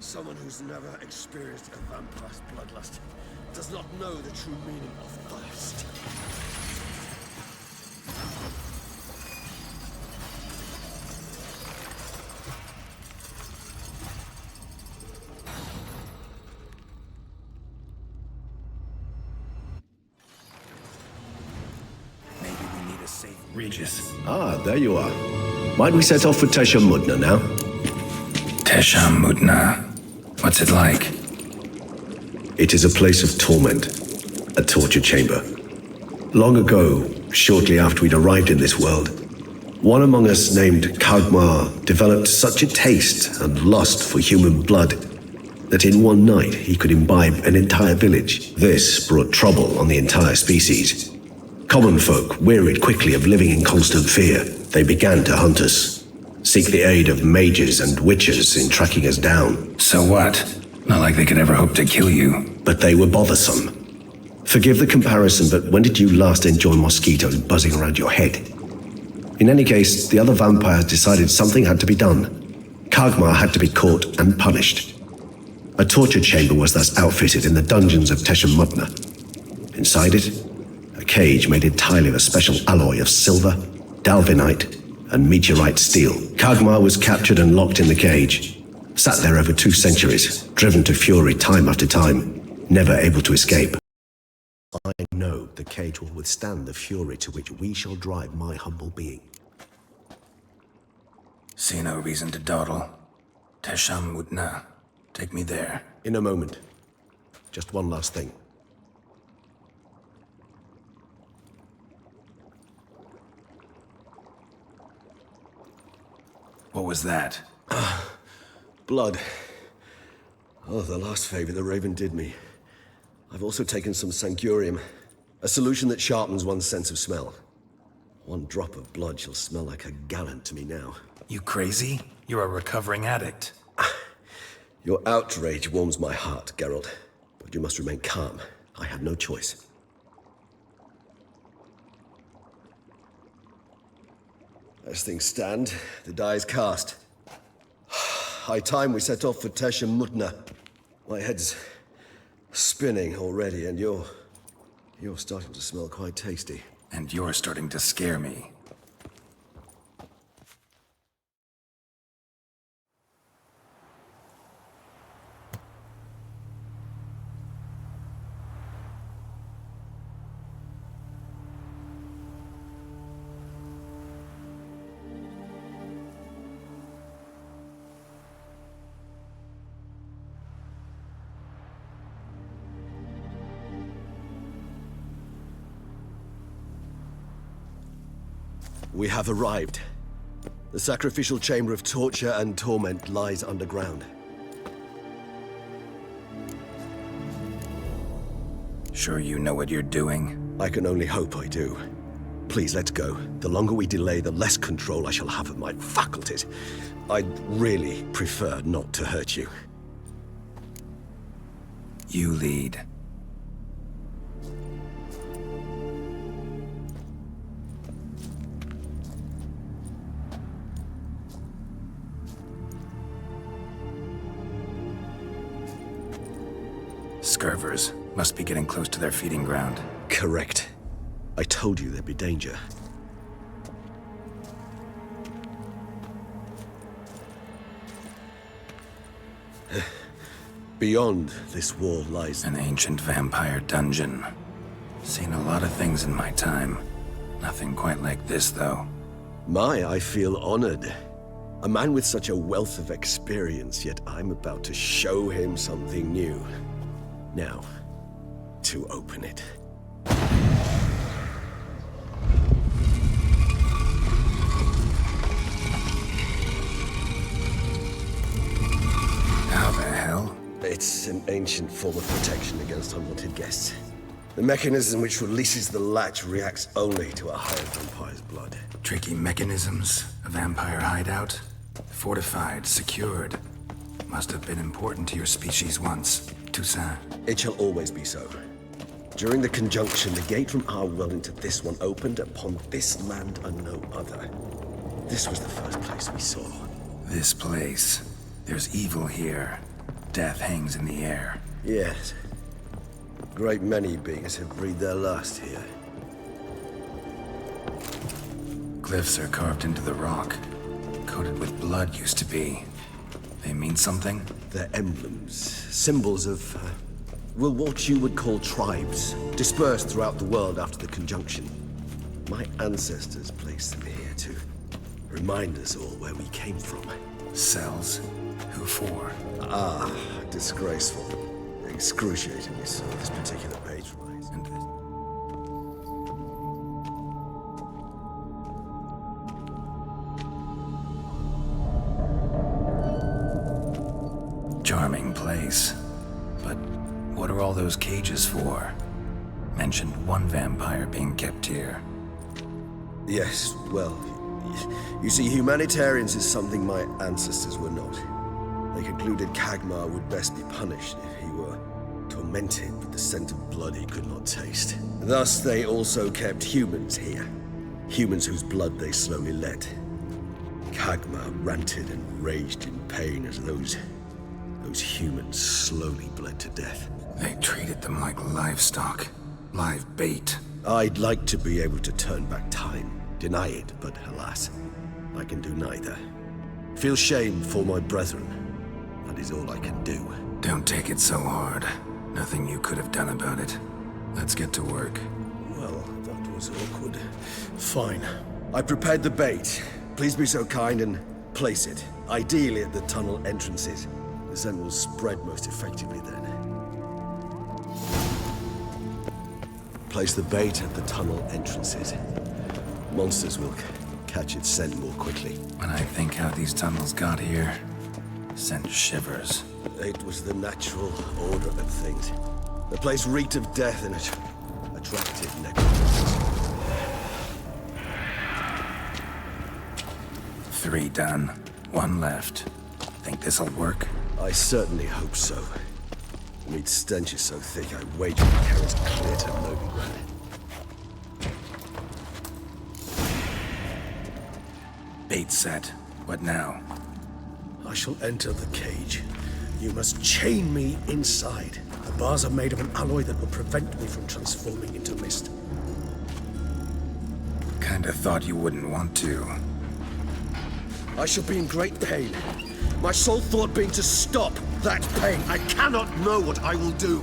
Someone who's never experienced a vampire's bloodlust does not know the true meaning of thirst. Maybe we need a safe... Regis. Ah, there you are. Might we set off for Tesham Mutna now? Tesham Mutna. What's it like? It is a place of torment, a torture chamber. Long ago, shortly after we'd arrived in this world, one among us named Kagmar developed such a taste and lust for human blood that in one night he could imbibe an entire village. This brought trouble on the entire species. Common folk wearied quickly of living in constant fear. They began to hunt us, seek the aid of mages and witches in tracking us down. So what? Not like they could ever hope to kill you. But they were bothersome. Forgive the comparison, but when did you last enjoy mosquitoes buzzing around your head? In any case, the other vampires decided something had to be done. Kagmar had to be caught and punished. A torture chamber was thus outfitted in the dungeons of Tesham Mutna. Inside it, a cage made entirely of a special alloy of silver, dalvinite, and meteorite steel. Kagmar was captured and locked in the cage. Sat there over 2 centuries, driven to fury time after time, never able to escape. I know the cage will withstand the fury to which we shall drive my humble being. See no reason to dawdle. Tesham Mutna. Take me there. In a moment. Just one last thing. What was that? Blood. Oh, the last favor the Raven did me. I've also taken some Sancurium, a solution that sharpens one's sense of smell. One drop of blood shall smell like a gallon to me now. You crazy? You're a recovering addict. Your outrage warms my heart, Geralt. But you must remain calm. I have no choice. As things stand, the die is cast. High time we set off for Tesham Mutna. My head's spinning already, and you're starting to smell quite tasty. And you're starting to scare me. We have arrived. The sacrificial chamber of torture and torment lies underground. Sure you know what you're doing? I can only hope I do. Please, let's go. The longer we delay, the less control I shall have of my faculties. I'd really prefer not to hurt you. You lead. Scurvers must be getting close to their feeding ground. Correct. I told you there'd be danger. Beyond this wall lies An ancient vampire dungeon. Seen a lot of things in my time. Nothing quite like this, though. I feel honored. A man with such a wealth of experience, yet I'm about to show him something new. Now, to open it. How the hell? It's an ancient form of protection against unwanted guests. The mechanism which releases the latch reacts only to a higher vampire's blood. Tricky mechanisms, a vampire hideout. Fortified, secured. Must have been important to your species once. Toussaint. It shall always be so. During the conjunction, the gate from our world into this one opened upon this land and no other. This was the first place we saw. This place. There's evil here. Death hangs in the air. Yes. A great many beings have breathed their last here. Glyphs are carved into the rock. Coated with blood used to be. They mean something? They're emblems, symbols of, well, what you would call tribes, dispersed throughout the world after the conjunction. My ancestors placed them here to remind us all where we came from. Cells? Who for? Ah, disgraceful. Excruciatingly so, this particular page writes. And charming place. But what are all those cages for? Mentioned one vampire being kept here. Yes, well, you see, humanitarians is something my ancestors were not. They concluded Kagmar would best be punished if he were tormented with the scent of blood he could not taste. Thus, they also kept humans here. Humans whose blood they slowly let. Kagmar ranted and raged in pain as those humans slowly bled to death. They treated them like livestock. Live bait. I'd like to be able to turn back time, deny it, but alas, I can do neither. Feel shame for my brethren. That is all I can do. Don't take it so hard. Nothing you could have done about it. Let's get to work. Well, that was awkward. Fine. I prepared the bait. Please be so kind and place it, ideally at the tunnel entrances. The scent will spread most effectively then. Place the bait at the tunnel entrances. Monsters will catch its scent more quickly. When I think how these tunnels got here, send shivers. It was the natural order of things. The place reeked of death and it attracted necromancers. 3 done. 1 left. Think this'll work? I certainly hope so. The meat stench is so thick, I wager it carries clear to Novigrad. Bait set. What now? I shall enter the cage. You must chain me inside. The bars are made of an alloy that will prevent me from transforming into mist. Kinda thought you wouldn't want to. I shall be in great pain. My sole thought being to stop that pain. I cannot know what I will do.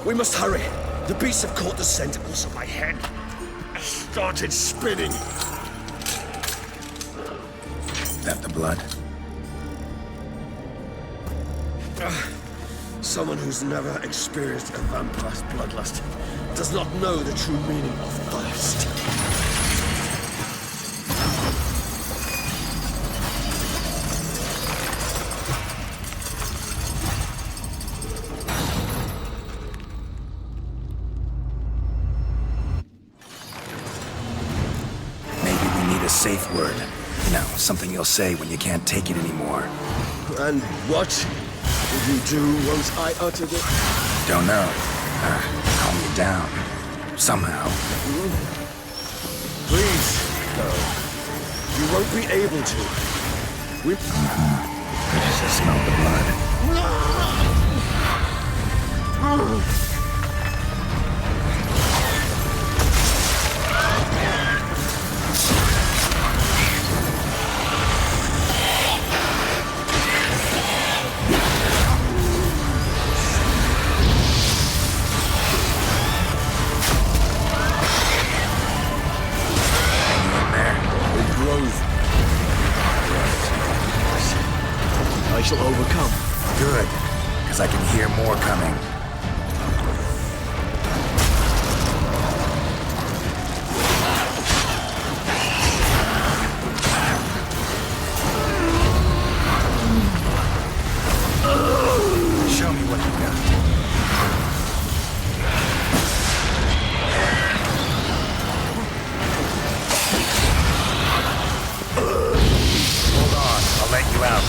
We must hurry. The beasts have caught the scent, also my head started spinning. That the blood? Someone who's never experienced a vampire's bloodlust does not know the true meaning of thirst. Safe word. You know, something you'll say when you can't take it anymore. And what would you do once I uttered it? Don't know. Calm you down. Somehow. Please, no. You won't be able to. We... I just smell the blood. I shall overcome. Good, because I can hear more coming. Show me what you got. Hold on, I'll let you out.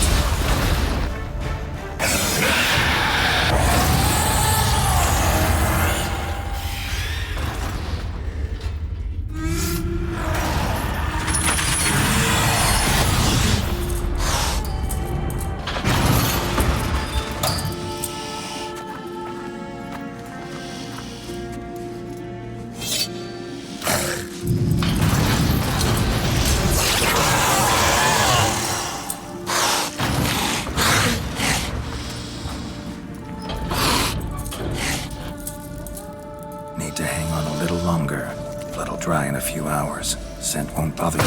Need to hang on a little longer. Blood'll dry in a few hours. Scent won't bother you.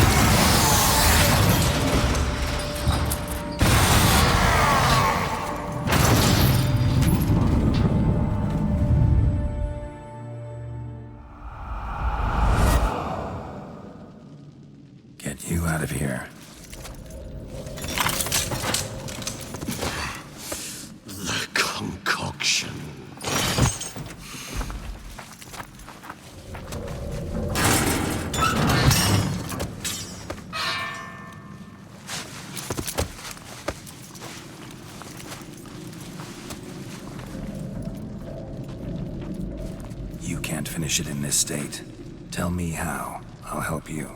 Get you out of here. The concoction. You can't finish it in this state. Tell me how. I'll help you.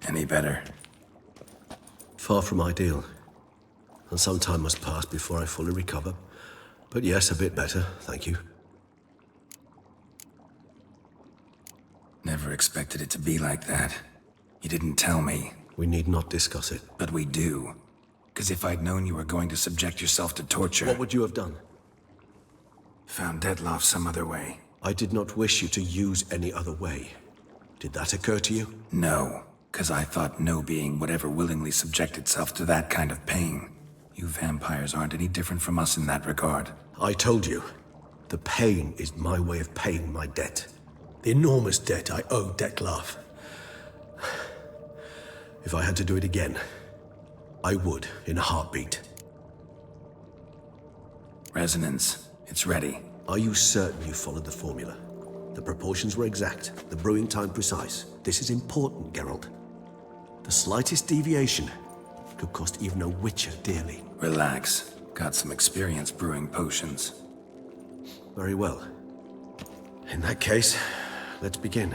Any better? Far from ideal. And some time must pass before I fully recover. But yes, a bit better, thank you. Never expected it to be like that. You didn't tell me. We need not discuss it. But we do. Because if I'd known you were going to subject yourself to torture... What would you have done? Found Detlaff some other way. I did not wish you to use any other way. Did that occur to you? No. Because I thought no being would ever willingly subject itself to that kind of pain. You vampires aren't any different from us in that regard. I told you. The pain is my way of paying my debt. The enormous debt I owe Detlaff. If I had to do it again, I would, in a heartbeat. Resonance. It's ready. Are you certain you followed the formula? The proportions were exact, the brewing time precise. This is important, Geralt. The slightest deviation could cost even a witcher dearly. Relax. Got some experience brewing potions. Very well. In that case, let's begin.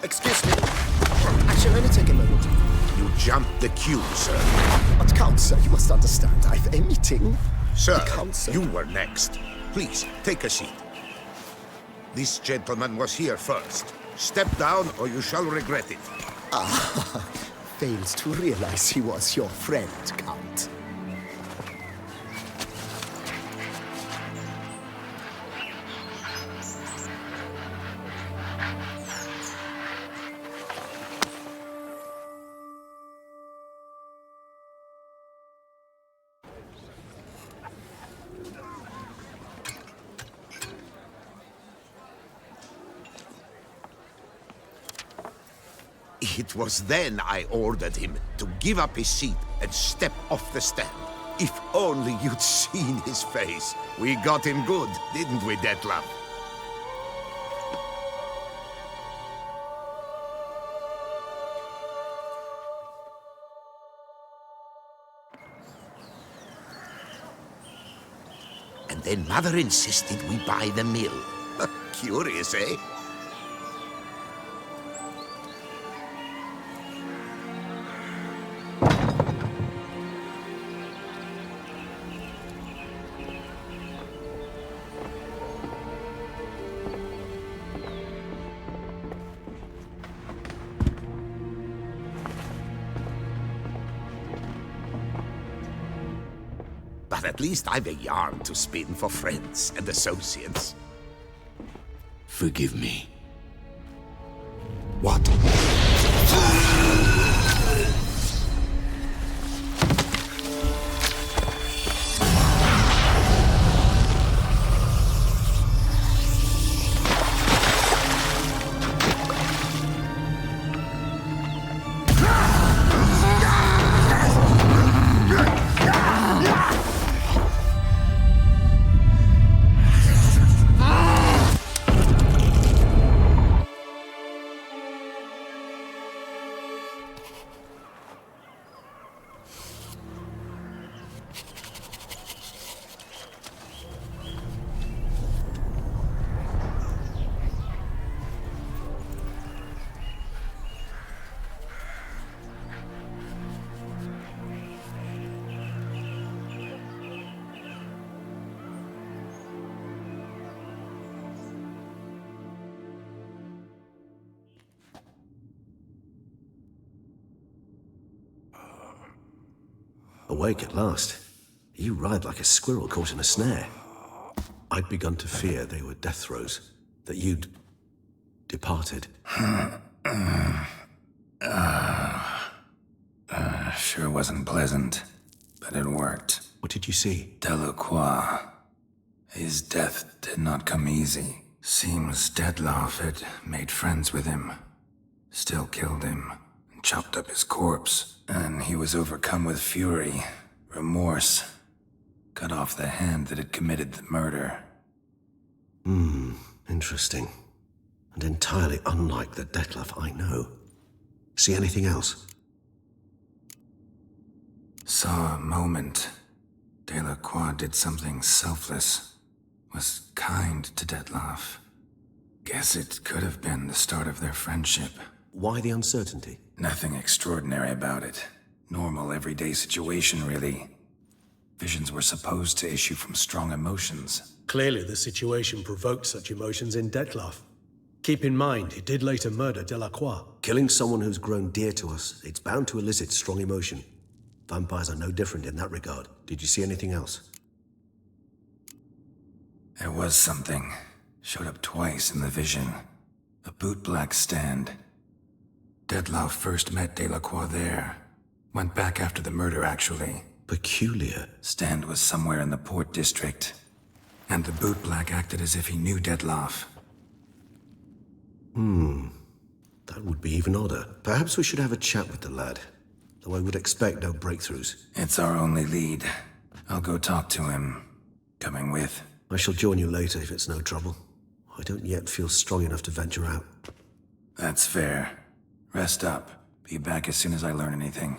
Excuse me. Actually, only take a moment. You jumped the queue, sir. But Count, sir, you must understand. I've a meeting. Sir, The Count, sir. you were next. Please, take a seat. This gentleman was here first. Step down or you shall regret it. Fails to realize he was your friend, Count. It was then I ordered him to give up his seat and step off the stand. If only you'd seen his face. We got him good, didn't we, Detlaff? And then Mother insisted we buy the mill. Curious, eh? But at least I've a yarn to spin for friends and associates. Forgive me. What? Awake at last. You ride like a squirrel caught in a snare. I'd begun to fear they were death throes, that you'd departed. Sure wasn't pleasant, but it worked. What did you see? Delacroix. His death did not come easy. Seems Detlaff had made friends with him. Still killed him, and chopped up his corpse. And he was overcome with fury, remorse. Cut off the hand that had committed the murder. Interesting. And entirely unlike the Detlaff I know. See anything else? Saw a moment. Delacroix did something selfless. Was kind to Detlaff. Guess it could have been the start of their friendship. Why the uncertainty? Nothing extraordinary about it. Normal, everyday situation, really. Visions were supposed to issue from strong emotions. Clearly, the situation provoked such emotions in Detlaff. Keep in mind, he did later murder Delacroix. Killing someone who's grown dear to us, it's bound to elicit strong emotion. Vampires are no different in that regard. Did you see anything else? There was something. Showed up twice in the vision. A bootblack stand. Detlaff first met Delacroix there. Went back after the murder, actually. Peculiar. Stand was somewhere in the Port District. And the bootblack acted as if he knew Detlaff. That would be even odder. Perhaps we should have a chat with the lad. Though I would expect no breakthroughs. It's our only lead. I'll go talk to him. Coming with. I shall join you later if it's no trouble. I don't yet feel strong enough to venture out. That's fair. Rest up. Be back as soon as I learn anything.